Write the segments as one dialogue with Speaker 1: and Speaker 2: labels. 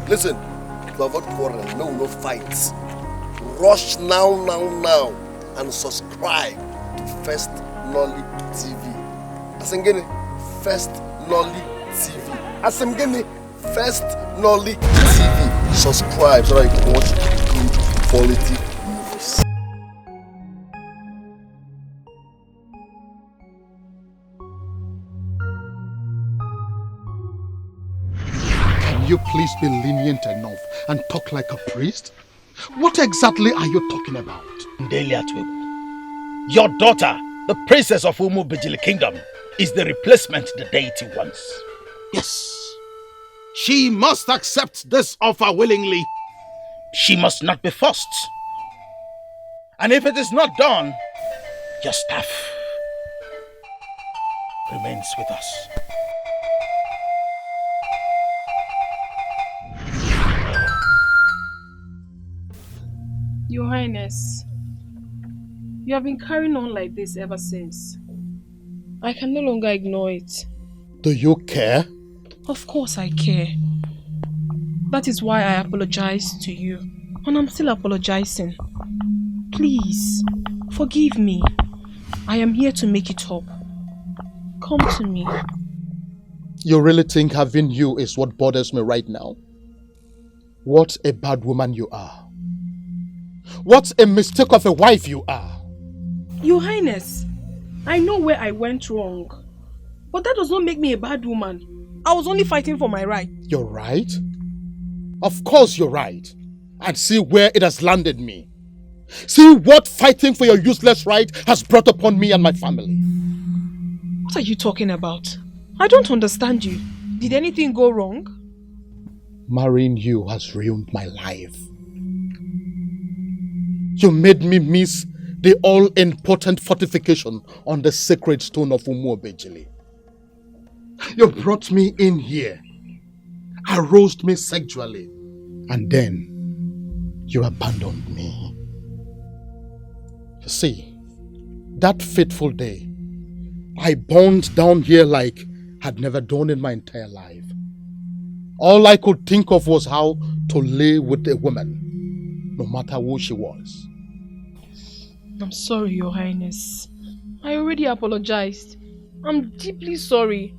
Speaker 1: Listen, to avoid quarrel, no fights. Rush now, and subscribe to First Nolly TV. Asengene, First Nolly TV. Asengene, First Nolly TV. Subscribe so that you can watch good quality movies.
Speaker 2: Can you please be lenient enough and talk like a priest? What exactly are you talking about?
Speaker 3: Delia Twebu, your daughter, the princess of Umu Bijili Kingdom, is the replacement the deity wants.
Speaker 2: Yes. She must accept this offer willingly.
Speaker 3: She must not be forced. And if it is not done, your staff remains with us.
Speaker 4: Your Highness, you have been carrying on like this ever since. I can no longer ignore it.
Speaker 2: Do you care?
Speaker 4: Of course I care. That is why I apologized to you. And I'm still apologizing. Please, forgive me. I am here to make it up. Come to me.
Speaker 2: You really think having you is what bothers me right now? What a bad woman you are. What a mistake of a wife you are.
Speaker 4: Your Highness, I know where I went wrong. But that does not make me a bad woman. I was only fighting for my right.
Speaker 2: You're right? Of course you're right. And see where it has landed me. See what fighting for your useless right has brought upon me and my family.
Speaker 4: What are you talking about? I don't understand you. Did anything go wrong?
Speaker 2: Marrying you has ruined my life. You made me miss the all-important fortification on the sacred stone of Umu Obejili. You brought me in here, aroused me sexually, and then you abandoned me. You see, that fateful day, I burned down here like I'd never done in my entire life. All I could think of was how to lay with a woman, no matter who she was.
Speaker 4: I'm sorry, Your Highness. I already apologized. I'm deeply sorry.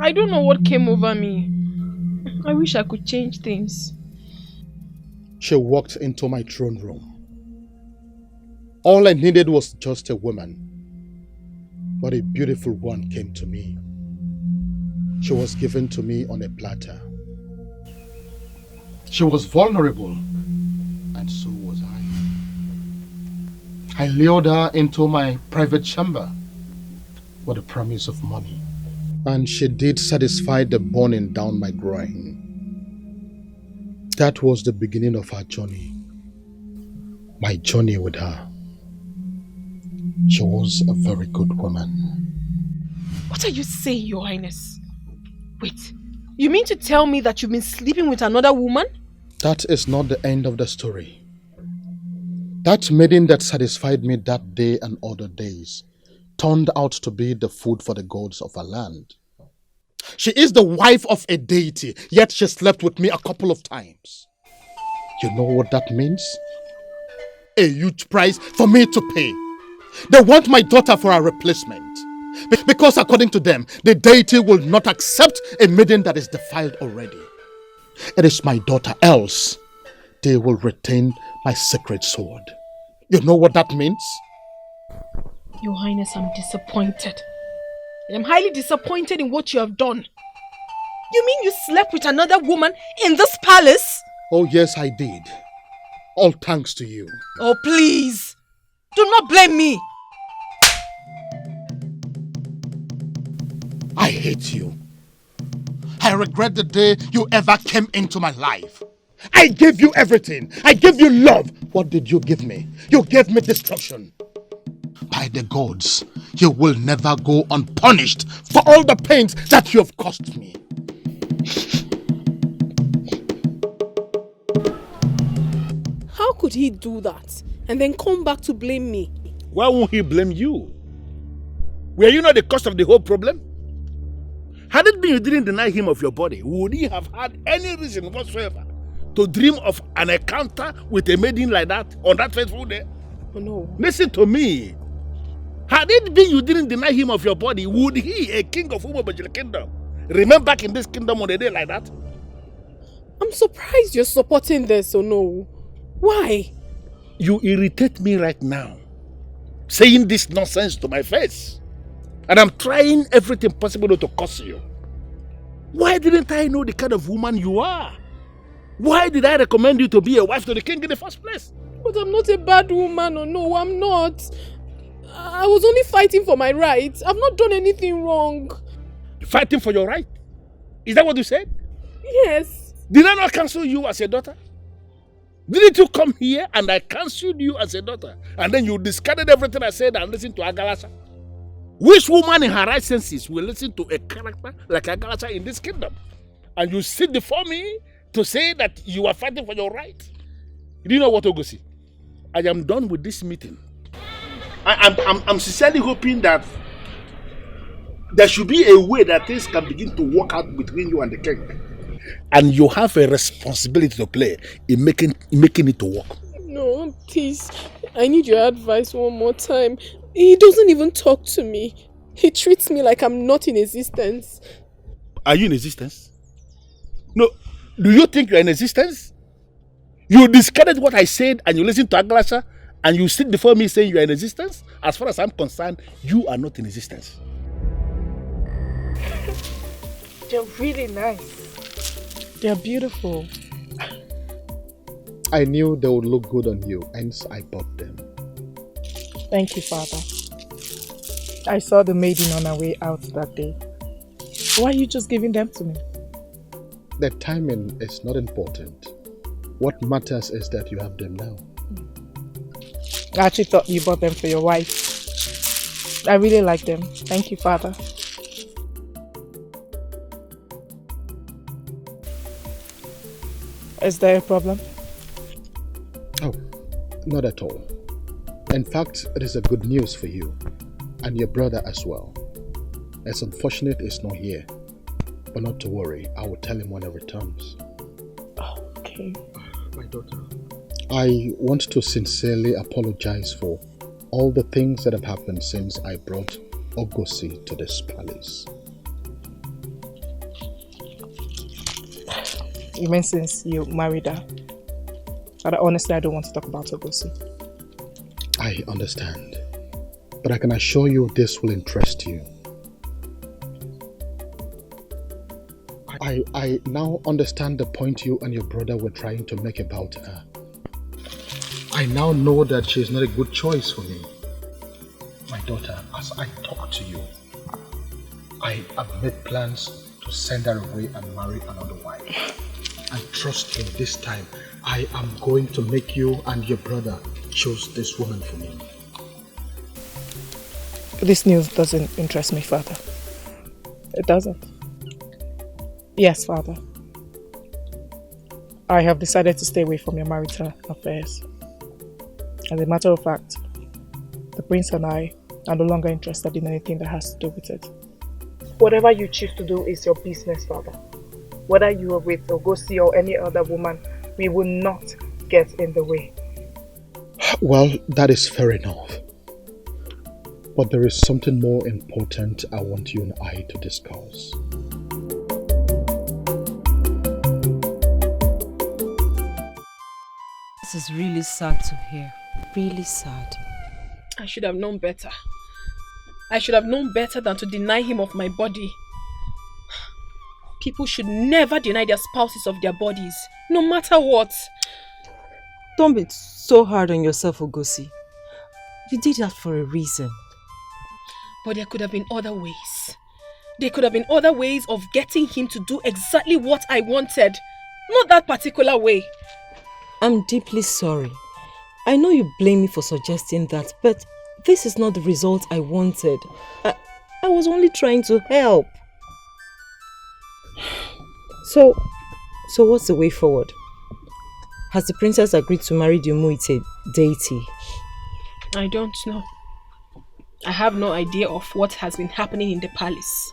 Speaker 4: I don't know what came over me. I wish I could change things.
Speaker 2: She walked into my throne room. All I needed was just a woman. But a beautiful one came to me. She was given to me on a platter. She was vulnerable, and so was I. I lured her into my private chamber with the promise of money. And she did satisfy the burning down my groin. That was the beginning of our journey. My journey with her. She was a very good woman.
Speaker 4: What are you saying, Your Highness? Wait, you mean to tell me that you've been sleeping with another woman?
Speaker 2: That is not the end of the story. That maiden that satisfied me that day and other days turned out to be the food for the gods of our land. She is the wife of a deity, yet she slept with me a couple of times. You know what that means? A huge price for me to pay. They want my daughter for a replacement. Because according to them, the deity will not accept a maiden that is defiled already. It is my daughter, else they will retain my sacred sword. You know what that means?
Speaker 4: Your Highness, I'm disappointed. I'm highly disappointed in what you have done. You mean you slept with another woman in this palace?
Speaker 2: Oh yes, I did. All thanks to you.
Speaker 4: Oh please, do not blame me.
Speaker 2: I hate you. I regret the day you ever came into my life. I gave you everything. I gave you love. What did you give me? You gave me destruction. By the gods, you will never go unpunished for all the pains that you have caused me.
Speaker 5: How could he do that and then come back to blame me?
Speaker 3: Why won't he blame you? Were you not the cause of the whole problem? Had it been you didn't deny him of your body, would he have had any reason whatsoever to dream of an encounter with a maiden like that on that fateful day?
Speaker 5: Oh no.
Speaker 3: Listen to me. Had it been you didn't deny him of your body, would he, a king of Umobejile kingdom, remain back in this kingdom on a day like that?
Speaker 5: I'm surprised you're supporting this, oh no. Why?
Speaker 3: You irritate me right now, saying this nonsense to my face. And I'm trying everything possible not to curse you. Why didn't I know the kind of woman you are? Why did I recommend you to be a wife to the king in the first place?
Speaker 5: But I'm not a bad woman, oh no, I'm not. I was only fighting for my rights. I've not done anything wrong.
Speaker 3: Fighting for your right? Is that what you said?
Speaker 5: Yes.
Speaker 3: Did I not cancel you as a daughter? Didn't you come here and I cancelled you as a daughter? And then you discarded everything I said and listened to Agalasha? Which woman in her right senses will listen to a character like Agalasha in this kingdom? And you sit before me to say that you are fighting for your right? Do you know what, Ogosi? I am done with this meeting. I'm sincerely hoping that there should be a way that things can begin to work out between you and the king. And you have a responsibility to play in making it to work.
Speaker 5: No, please. I need your advice one more time. He doesn't even talk to me. He treats me like I'm not in existence.
Speaker 3: Are you in existence? No. Do you think you're in existence? You discarded what I said and you listen to Aglasha and you sit before me saying you are in existence? As far as I'm concerned, you are not in existence.
Speaker 6: They're really nice.
Speaker 5: They're beautiful.
Speaker 2: I knew they would look good on you, hence I bought them.
Speaker 6: Thank you, Father. I saw the maiden on her way out that day. Why are you just giving them to me?
Speaker 2: The timing is not important. What matters is that you have them now.
Speaker 6: I actually thought you bought them for your wife. I really like them. Thank you, Father. Is there a problem?
Speaker 2: Oh, not at all. In fact, it is a good news for you and your brother as well. It's unfortunate he's not here, but not to worry. I will tell him when he returns.
Speaker 6: Oh, okay.
Speaker 2: My daughter, I want to sincerely apologize for all the things that have happened since I brought Ogosi to this palace.
Speaker 6: You mean since you married her? But honestly, I don't want to talk about Ogosi.
Speaker 2: I understand, but I can assure you this will interest you. I now understand the point you and your brother were trying to make about her. I now know that she is not a good choice for me. My daughter, as I talk to you, I have made plans to send her away and marry another wife. And trust me, this time, I am going to make you and your brother choose this woman for me.
Speaker 6: This news doesn't interest me, Father. It doesn't. Yes, Father. I have decided to stay away from your marital affairs. As a matter of fact, the prince and I are no longer interested in anything that has to do with it. Whatever you choose to do is your business, Father. Whether you are with Ogosi or any other woman, we will not get in the way.
Speaker 2: Well, that is fair enough. But there is something more important I want you and I to discuss.
Speaker 7: This is really sad to hear. Really sad.
Speaker 5: I should have known better. I should have known better than to deny him of my body. People should never deny their spouses of their bodies, no matter what.
Speaker 7: Don't be so hard on yourself, Ogosi. You did that for a reason.
Speaker 5: But there could have been other ways. There could have been other ways of getting him to do exactly what I wanted. Not that particular way.
Speaker 7: I'm deeply sorry. I know you blame me for suggesting that, but this is not the result I wanted. I was only trying to help. So what's the way forward? Has the princess agreed to marry the Umuite deity?
Speaker 5: I don't know. I have no idea of what has been happening in the palace.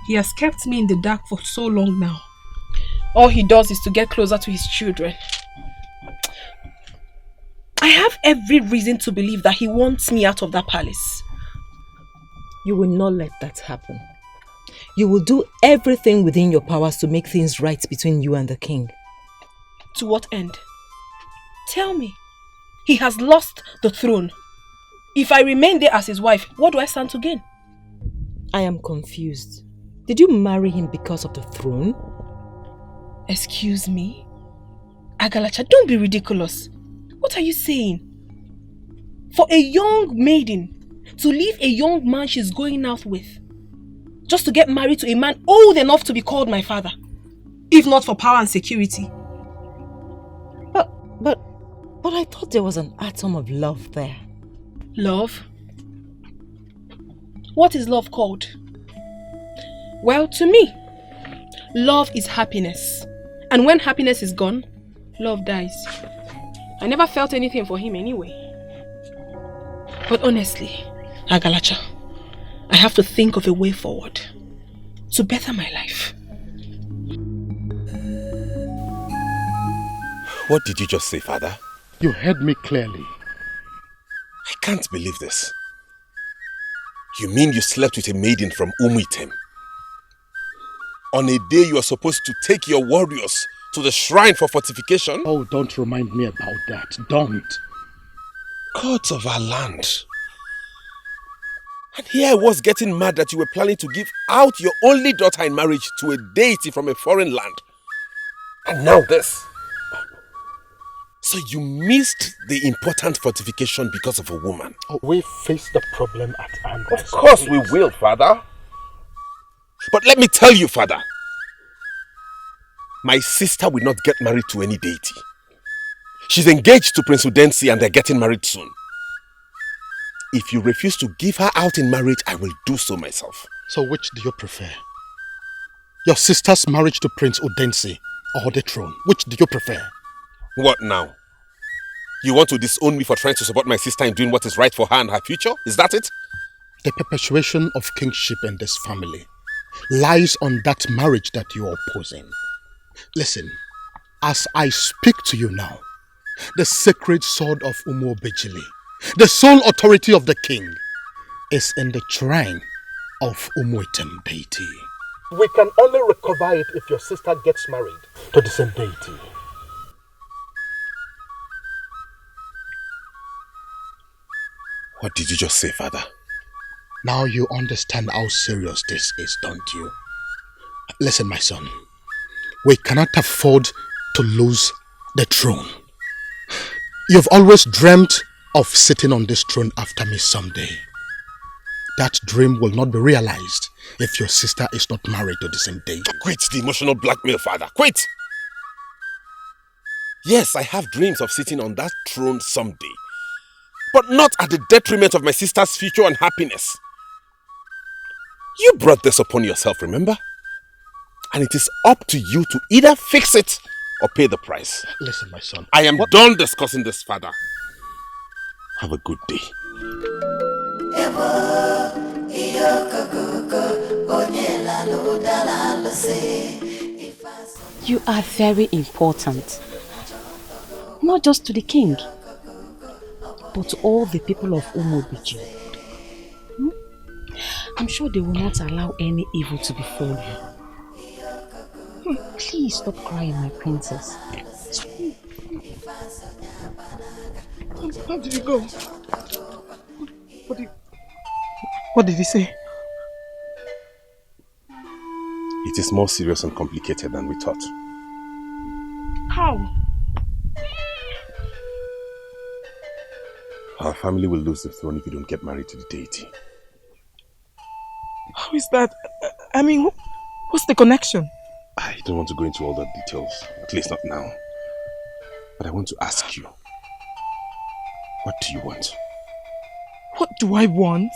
Speaker 5: He has kept me in the dark for so long now. All he does is to get closer to his children. I have every reason to believe that he wants me out of that palace.
Speaker 7: You will not let that happen. You will do everything within your powers to make things right between you and the king.
Speaker 5: To what end? Tell me. He has lost the throne. If I remain there as his wife, what do I stand to gain?
Speaker 7: I am confused. Did you marry him because of the throne?
Speaker 5: Excuse me? Agalacha, don't be ridiculous. What are you saying? For a young maiden to leave a young man she's going out with, just to get married to a man old enough to be called my father, if not for power and security.
Speaker 7: But I thought there was an atom of love there.
Speaker 5: Love? What is love called? Well, to me, love is happiness. And when happiness is gone, love dies. I never felt anything for him anyway. But honestly, Agalacha, I have to think of a way forward to better my life.
Speaker 8: What did you just say, father?
Speaker 2: You heard me clearly.
Speaker 8: I can't believe this. You mean you slept with a maiden from Umuitem? On a day you are supposed to take your warriors to the shrine for fortification?
Speaker 2: Oh, don't remind me about that. Don't.
Speaker 8: Gods of our land. And here I was getting mad that you were planning to give out your only daughter in marriage to a deity from a foreign land. And now this. So you missed the important fortification because of a woman?
Speaker 2: Oh, we face the problem at hand.
Speaker 8: Of course we will, father. But let me tell you, father. My sister will not get married to any deity. She's engaged to Prince Udensi and they're getting married soon. If you refuse to give her out in marriage, I will do so myself.
Speaker 2: So which do you prefer? Your sister's marriage to Prince Udensi or the throne? Which do you prefer?
Speaker 8: What now? You want to disown me for trying to support my sister in doing what is right for her and her future? Is that it?
Speaker 2: The perpetuation of kingship in this family lies on that marriage that you are opposing. Listen, as I speak to you now, the sacred sword of Umu Obejili, the sole authority of the king, is in the shrine of Umuitem deity. We can only recover it if your sister gets married to the same deity.
Speaker 8: What did you just say, father?
Speaker 2: Now you understand how serious this is, don't you? Listen, my son. We cannot afford to lose the throne. You've always dreamt of sitting on this throne after me someday. That dream will not be realized if your sister is not married to the same deity.
Speaker 8: Quit the emotional blackmail, father. Quit! Yes, I have dreams of sitting on that throne someday. But not at the detriment of my sister's future and happiness. You brought this upon yourself, remember? And it is up to you to either fix it or pay the price.
Speaker 2: Listen, my son.
Speaker 8: I am done discussing this, father. Have a good day.
Speaker 9: You are very important. Not just to the king, but to all the people of Umobiji. I'm sure they will not allow any evil to befall you. Please stop crying, my princess.
Speaker 6: How did he go? What did he say?
Speaker 8: It is more serious and complicated than we thought.
Speaker 6: How?
Speaker 8: Our family will lose the throne if you don't get married to the deity.
Speaker 6: How is that? I mean, what's the connection?
Speaker 8: I don't want to go into all the details, at least not now. But I want to ask you, what do you want?
Speaker 6: What do I want?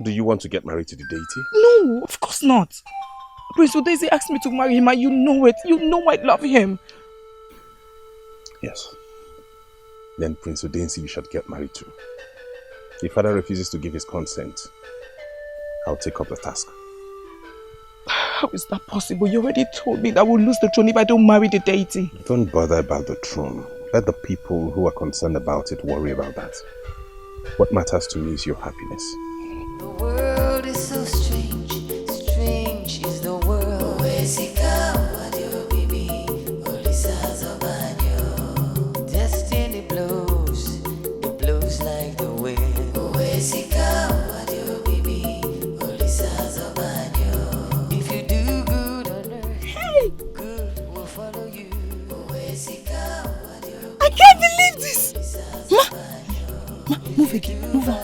Speaker 8: Do you want to get married to the deity?
Speaker 6: No, of course not. Prince Udesi asked me to marry him and you know it. You know I love him.
Speaker 8: Yes. Then Prince Udensi you should get married to. If father refuses to give his consent, I'll take up the task.
Speaker 6: How is that possible? You already told me that we'll lose the throne if I don't marry the deity.
Speaker 8: Don't bother about the throne. Let the people who are concerned about it worry about that. What matters to me is your happiness.
Speaker 10: The world is so strange, strange is the world. Destiny blows, it blows like the wind. If you do good on earth, good will follow you.
Speaker 7: I can't believe this! Ma, move again, move on.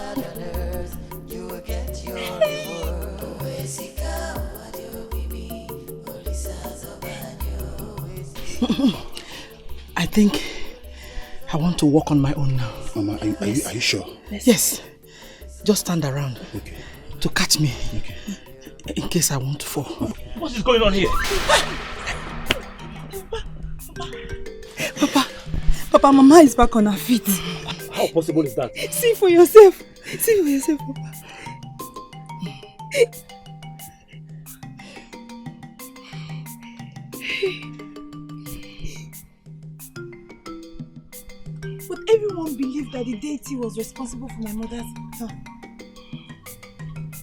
Speaker 7: I think I want to walk on my own now.
Speaker 2: Mama, are you sure?
Speaker 7: Yes. Just stand around.
Speaker 2: Okay.
Speaker 7: To catch me.
Speaker 2: Okay.
Speaker 7: In case I want to fall.
Speaker 3: What is going on here?
Speaker 7: Papa, Mama is back on her feet.
Speaker 3: How possible is that?
Speaker 7: See for yourself. See for yourself, Papa. But everyone believed that the deity was responsible for my mother's death.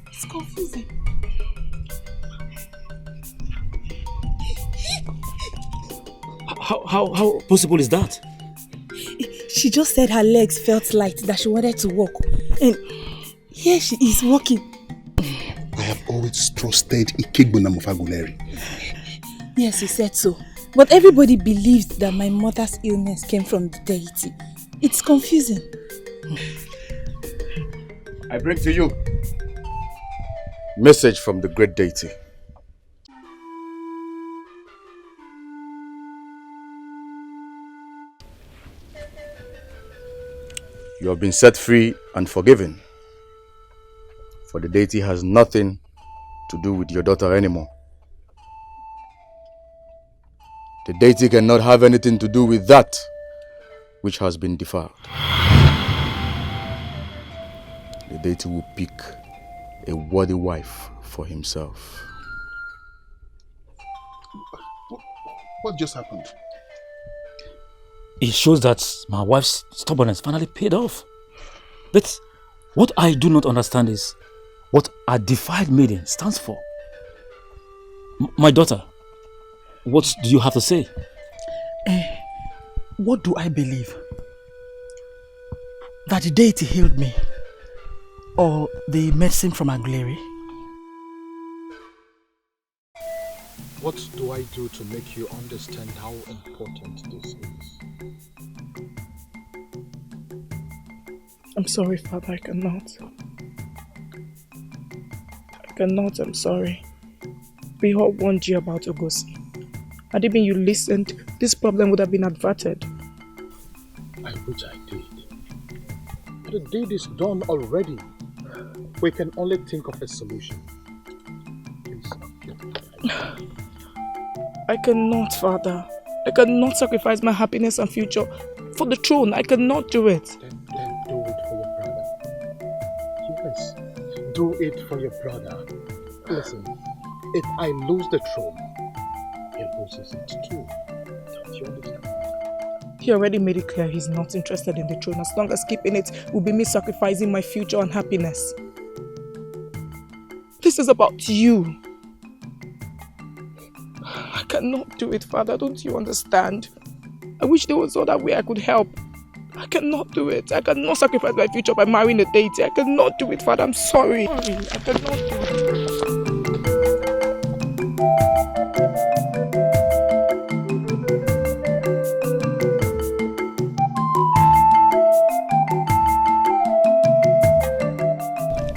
Speaker 7: It's confusing.
Speaker 3: How possible is that?
Speaker 7: She just said her legs felt light, that she wanted to walk. And here she is walking.
Speaker 2: I have always trusted Ikegbuna Mofaguleri.
Speaker 7: Yes, he said so. But everybody believes that my mother's illness came from the deity. It's confusing.
Speaker 2: I bring to you message from the great deity. You have been set free and forgiven. For the deity has nothing to do with your daughter anymore. The deity cannot have anything to do with that which has been defiled. The deity will pick a worthy wife for himself. What just happened?
Speaker 3: It shows that my wife's stubbornness finally paid off. But what I do not understand is what a defiled maiden stands for. My daughter, what do you have to say?
Speaker 7: What do I believe? That the deity healed me? Or the medicine from Aguilera?
Speaker 2: What do I do to make you understand how important this is?
Speaker 6: I'm sorry, Father, I cannot. I'm sorry. We all warned you about Ngozi. Had it been you listened, this problem would have been averted.
Speaker 2: I wish I did. But the deed is done already. We can only think of a solution. Please,
Speaker 6: I cannot, Father. I cannot sacrifice my happiness and future for the throne. I cannot do it.
Speaker 2: Then do it for your brother. Yes, do it for your brother. Listen, if I lose the throne, he loses it too. Don't you understand?
Speaker 6: He already made it clear he's not interested in the throne. As long as keeping it will be me sacrificing my future and happiness. This is about you. I cannot do it, Father. Don't you understand? I wish there was other way I could help. I cannot do it. I cannot sacrifice my future by marrying a deity. I cannot do it, Father. I'm sorry. I cannot do it.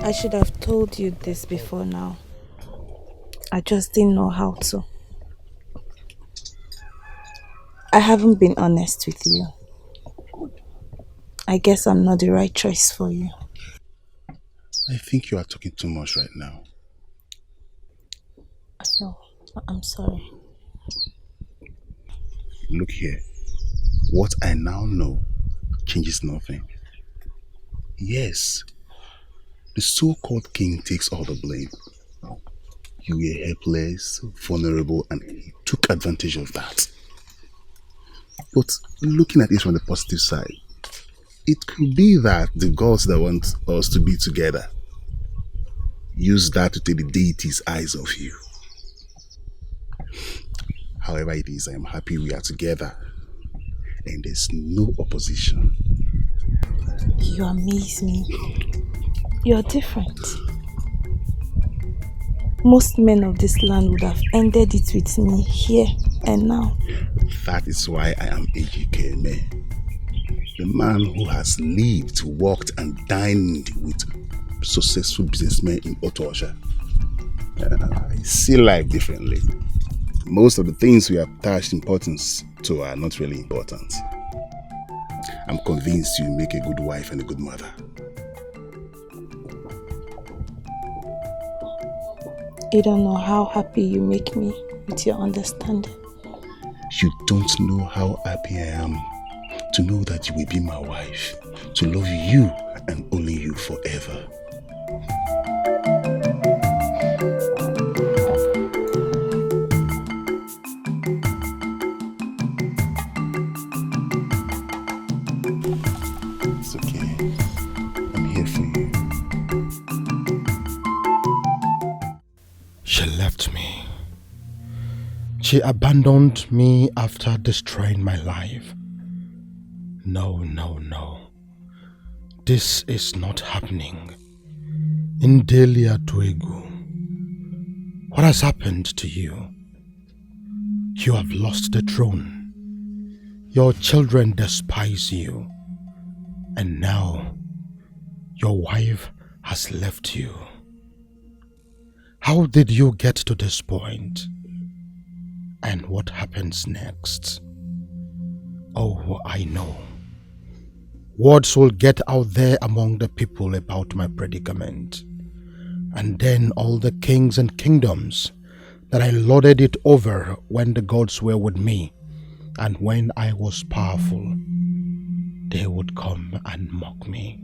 Speaker 11: I should have told you this before now. I just didn't know how to. I haven't been honest with you. I guess I'm not the right choice for you.
Speaker 2: I think you are talking too much right now.
Speaker 11: I know. I'm sorry.
Speaker 2: Look here. What I now know changes nothing. Yes, the so-called king takes all the blame. You were helpless, vulnerable, and he took advantage of that. But looking at it from the positive side, it could be that the gods that want us to be together use that to take the deity's eyes off you. However it is, I am happy we are together and there's no opposition.
Speaker 11: You amaze me. You're different. Most men of this land would have ended it with me here and now.
Speaker 2: That is why I am Ejikeme. The man who has lived, worked and dined with successful businessmen in Otosha. I see life differently. Most of the things we attach importance to are not really important. I'm convinced you make a good wife and a good mother.
Speaker 11: You don't know how happy you make me with your understanding.
Speaker 2: You don't know how happy I am to know that you will be my wife, to love you and only you forever. It's okay. I'm here for you. She left me. She abandoned me after destroying my life. No, no, no. This is not happening. Indelia Tuegu, what has happened to you? You have lost the throne. Your children despise you. And now, your wife has left you. How did you get to this point? And what happens next? Oh, I know. Words will get out there among the people about my predicament. And then all the kings and kingdoms that I lorded it over when the gods were with me and when I was powerful, they would come and mock me.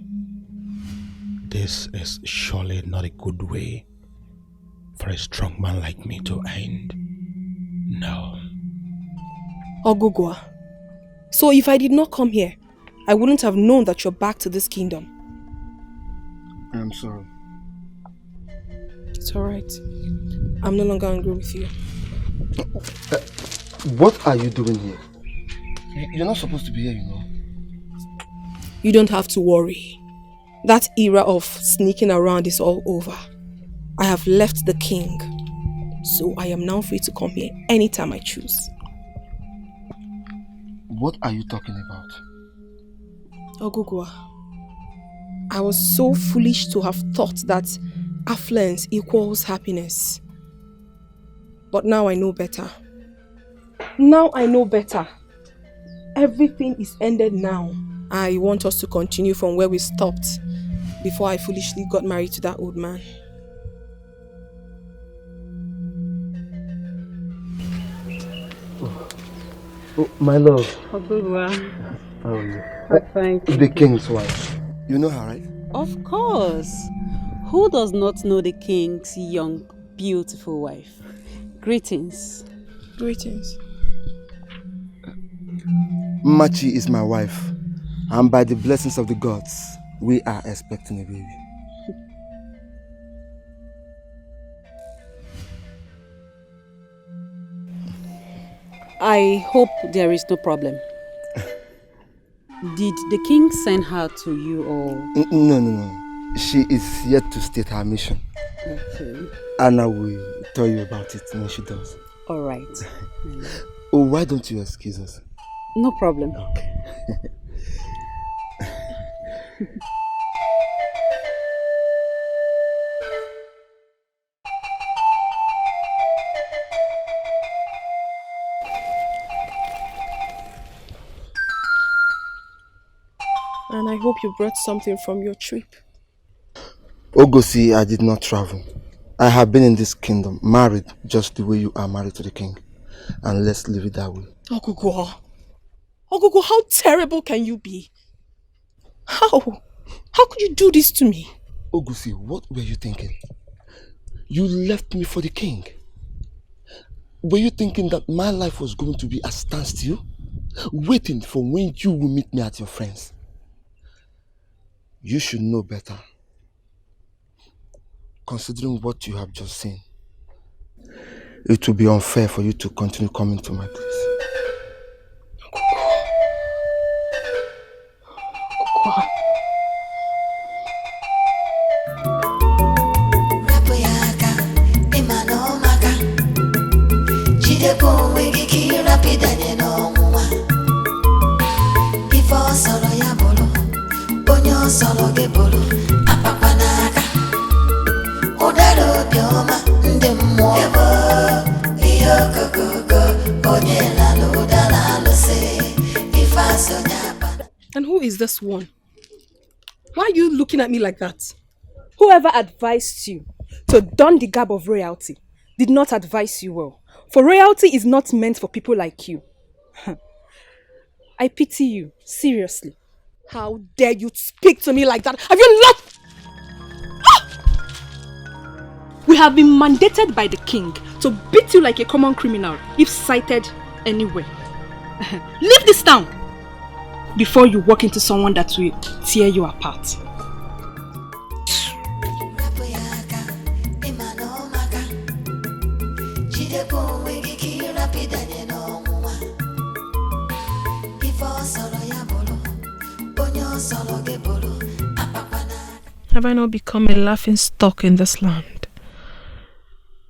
Speaker 2: This is surely not a good way for a strong man like me to end. No.
Speaker 5: Ogugwa, so if I did not come here, I wouldn't have known that you're back to this kingdom.
Speaker 1: I'm sorry.
Speaker 5: It's alright. I'm no longer angry with you.
Speaker 1: What are you doing here? You're not supposed to be here, you know.
Speaker 5: You don't have to worry. That era of sneaking around is all over. I have left the king, so I am now free to come here anytime I choose.
Speaker 1: What are you talking about?
Speaker 5: Ogugwa, I was so foolish to have thought that affluence equals happiness. But now I know better. Now I know better. Everything is ended now. I want us to continue from where we stopped before I foolishly got married to that old man.
Speaker 1: Oh, my love.
Speaker 12: Ogugwa.
Speaker 1: How are you?
Speaker 12: Thank you.
Speaker 1: The king's wife. You know her, right?
Speaker 12: Of course. Who does not know the king's young, beautiful wife? Greetings.
Speaker 5: Greetings.
Speaker 1: Machi is my wife. And by the blessings of the gods, we are expecting a baby.
Speaker 12: I hope there is no problem. Did the king send her to you or?
Speaker 1: No. She is yet to state her mission.
Speaker 12: Okay.
Speaker 1: Anna will tell you about it when she does.
Speaker 12: All right.
Speaker 1: Oh, why don't you excuse us?
Speaker 12: No problem.
Speaker 1: Okay.
Speaker 5: And I hope you brought something from your trip.
Speaker 1: Ogosi, I did not travel. I have been in this kingdom, married just the way you are married to the king. And let's leave it that way.
Speaker 5: Ogugwa, how terrible can you be? How? How could you do this to me?
Speaker 1: Ogosi, what were you thinking? You left me for the king. Were you thinking that my life was going to be a standstill? Waiting for when you will meet me at your friends? You should know better. Considering what you have just seen, it will be unfair for you to continue coming to my place.
Speaker 5: And who is this one? Why are you looking at me like that? Whoever advised you to don the garb of royalty did not advise you well. For royalty is not meant for people like you. I pity you, seriously. How dare you speak to me like that? Have you not? We have been mandated by the king to beat you like a common criminal if sighted anywhere. Leave this town before you walk into someone that will tear you apart.
Speaker 4: Have I not become a laughing stock in this land?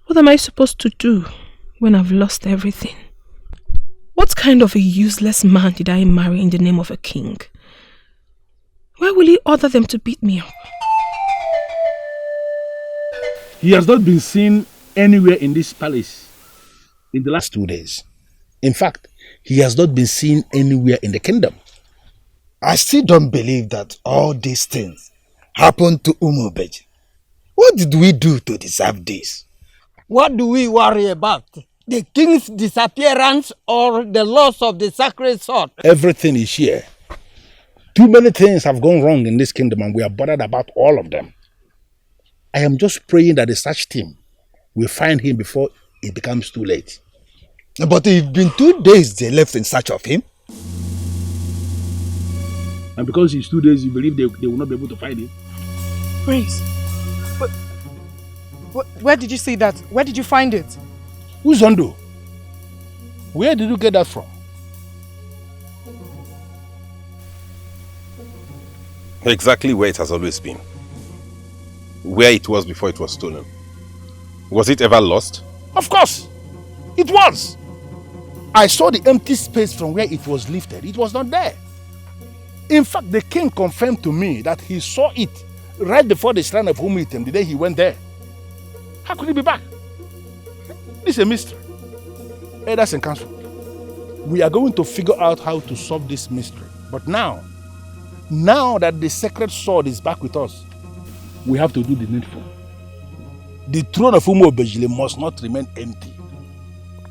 Speaker 4: What am I supposed to do when I've lost everything? What kind of a useless man did I marry in the name of a king? Why will he order them to beat me up?
Speaker 3: He has not been seen anywhere in this palace in the last 2 days. In fact, he has not been seen anywhere in the kingdom.
Speaker 13: I still don't believe that all these things happened to Umubeji. What did we do to deserve this?
Speaker 14: What do we worry about? The king's disappearance or the loss of the sacred sword?
Speaker 3: Everything is here. Too many things have gone wrong in this kingdom and we are bothered about all of them. I am just praying that the search team will find him before it becomes too late.
Speaker 13: But it's been 2 days they left in search of him.
Speaker 3: And because it's 2 days, you believe they will not be able to find him?
Speaker 6: Prince, where did you see that? Where did you find it?
Speaker 3: Uzondo, where did you get that from?
Speaker 8: Exactly where it has always been. Where it was before it was stolen. Was it ever lost?
Speaker 3: Of course, it was. I saw the empty space from where it was lifted. It was not there. In fact, the king confirmed to me that he saw it right before the shrine of Umitem the day he went there. How could he be back? This is a mystery. Elders in council, we are going to figure out how to solve this mystery. But now that the sacred sword is back with us, we have to do the needful. The throne of Umu Obejile must not remain empty.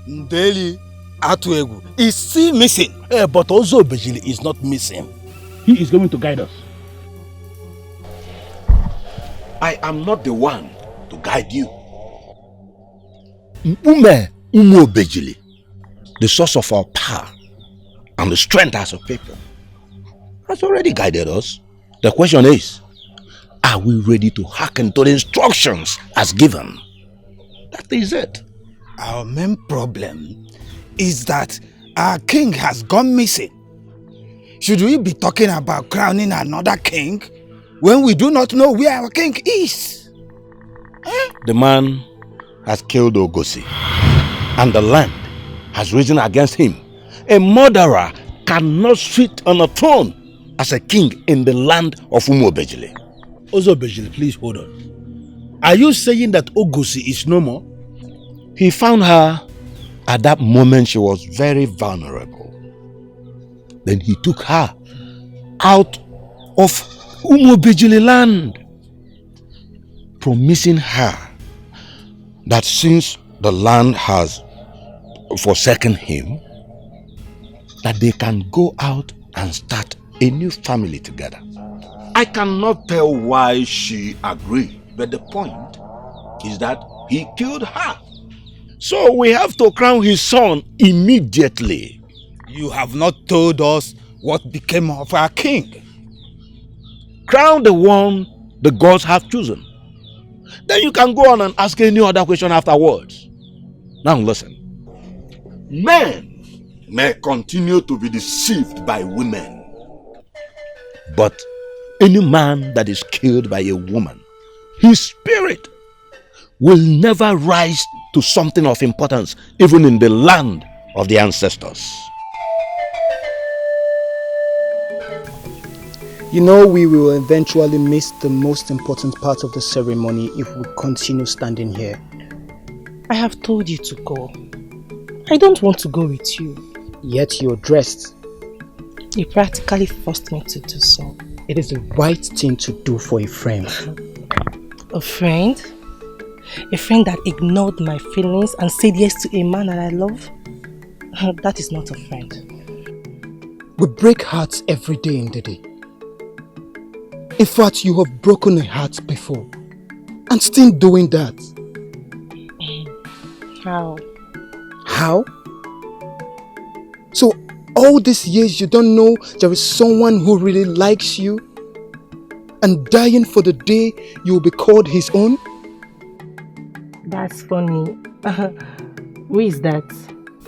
Speaker 13: Ndeli Atuegu is still missing.
Speaker 3: But Ozo Obejile is not missing. He is going to guide us.
Speaker 15: I am not the one to guide you.
Speaker 16: Umu Obejile, the source of our power and the strength as a people, has already guided us. The question is, are we ready to hearken to the instructions as given? That is it.
Speaker 13: Our main problem is that our king has gone missing. Should we be talking about crowning another king when we do not know where our king is?
Speaker 16: The man has killed Ogosi, and the land has risen against him. A murderer cannot sit on a throne as a king in the land of Umu Obejile.
Speaker 3: Ozo Obejile, please hold on. Are you saying that Ogosi is no more?
Speaker 16: He found her. At that moment, she was very vulnerable. Then he took her out of Umu Obejile land, promising her that since the land has forsaken him, that they can go out and start a new family together.
Speaker 15: I cannot tell why she agreed, but the point is that
Speaker 16: he killed her. So we have to crown his son immediately.
Speaker 13: You have not told us what became of our king.
Speaker 16: Crown the one the gods have chosen. Then you can go on and ask any other question afterwards. Now listen. Men may continue to be deceived by women. But any man that is killed by a woman, his spirit will never rise to something of importance, even in the land of the ancestors.
Speaker 17: You know, we will eventually miss the most important part of the ceremony if we continue standing here.
Speaker 7: I have told you to go. I don't want to go with you.
Speaker 17: Yet you're dressed.
Speaker 7: You practically forced me to do so.
Speaker 17: It is the right thing to do for a friend.
Speaker 7: A friend? A friend that ignored my feelings and said yes to a man that I love? That is not a friend.
Speaker 17: We break hearts every day in the day. In fact, you have broken a heart before and still doing that.
Speaker 7: How?
Speaker 17: How? So all these years you don't know there is someone who really likes you and dying for the day you will be called his own?
Speaker 7: That's funny. Who is that?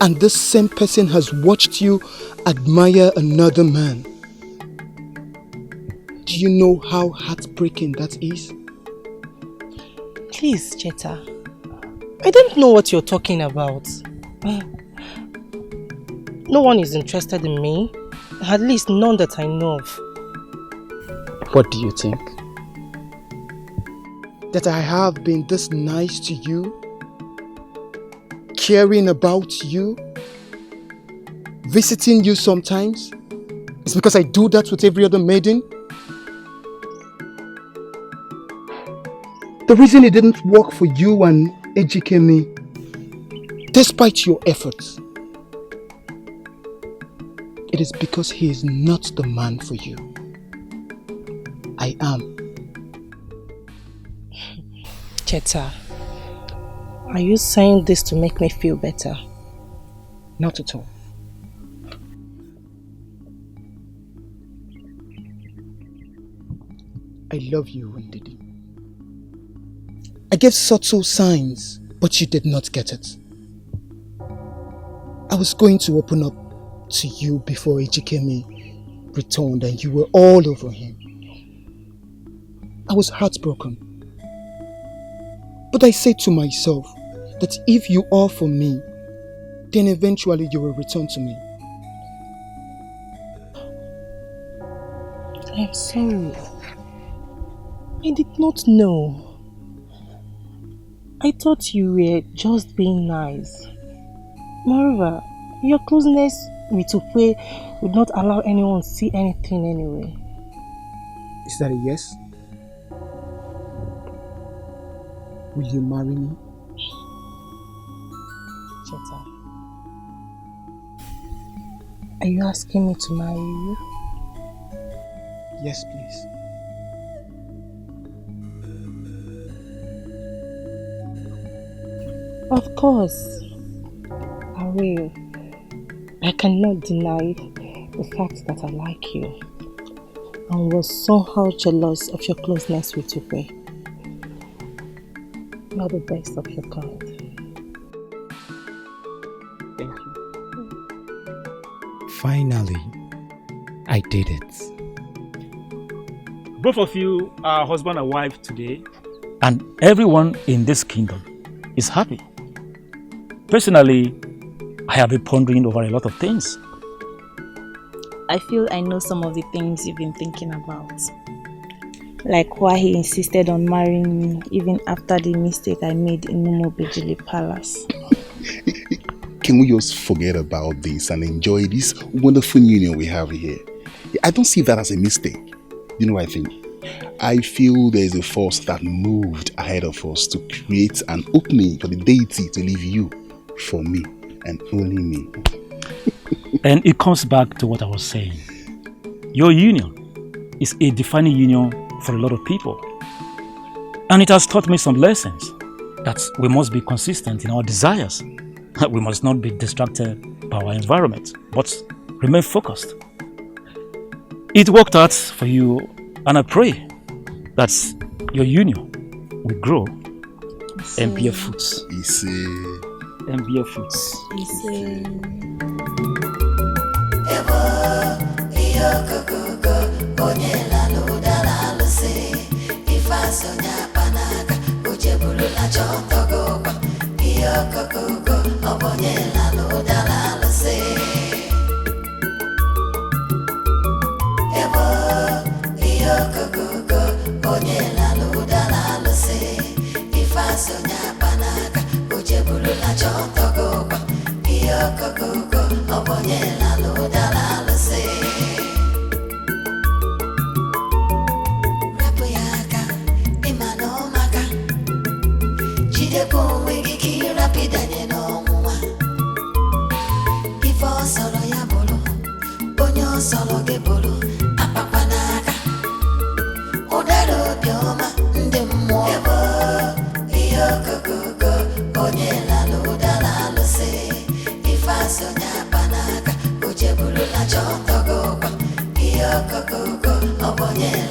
Speaker 17: And this same person has watched you admire another man. Do you know how heartbreaking that is?
Speaker 7: Please, Cheta. I don't know what you're talking about. No one is interested in me. At least none that I know of.
Speaker 17: What do you think? That I have been this nice to you? Caring about you? Visiting you sometimes? It's because I do that with every other maiden? The reason it didn't work for you and Ejikeme, despite your efforts, it is because he is not the man for you. I am.
Speaker 7: Cheta, are you saying this to make me feel better?
Speaker 17: Not at all. I love you, Ndidi. I gave subtle signs, but you did not get it. I was going to open up to you before Ejikeme returned and you were all over him. I was heartbroken. But I said to myself that if you are for me, then eventually you will return to me.
Speaker 7: I'm sorry. I did not know. I thought you were just being nice. Moreover, your closeness with Ukwe would not allow anyone to see anything anyway.
Speaker 17: Is that a yes? Will you marry me?
Speaker 7: Cheta, are you asking me to marry you?
Speaker 17: Yes, please.
Speaker 7: Of course, I will. I cannot deny the fact that I like you and was somehow jealous of your closeness with Ukwe. You are the best of your kind.
Speaker 17: Thank you.
Speaker 18: Finally, I did it.
Speaker 19: Both of you are husband and wife today, and everyone in this kingdom is happy. Personally, I have been pondering over a lot of things.
Speaker 11: I feel I know some of the things you've been thinking about. Like why he insisted on marrying me even after the mistake I made in Umobejili Palace.
Speaker 20: Can we just forget about this and enjoy this wonderful union we have here? I don't see that as a mistake. You know what I think? I feel there is a force that moved ahead of us to create an opening for the deity to leave you for me and only me.
Speaker 19: And it comes back to what I was saying. Your union is a defining union for a lot of people. And it has taught me some lessons. that we must be consistent in our desires. We must not be distracted by our environment, but remain focused. It worked out for you, and I pray that your union will grow and bear fruits. And bear fruits.
Speaker 10: Solo ge bolo apapanaka udaro bioma nde mo ebo iyo kokogo onyela no dala lo se ifaso nya panaka ujebulu la chotogo iyo kokogo obonyela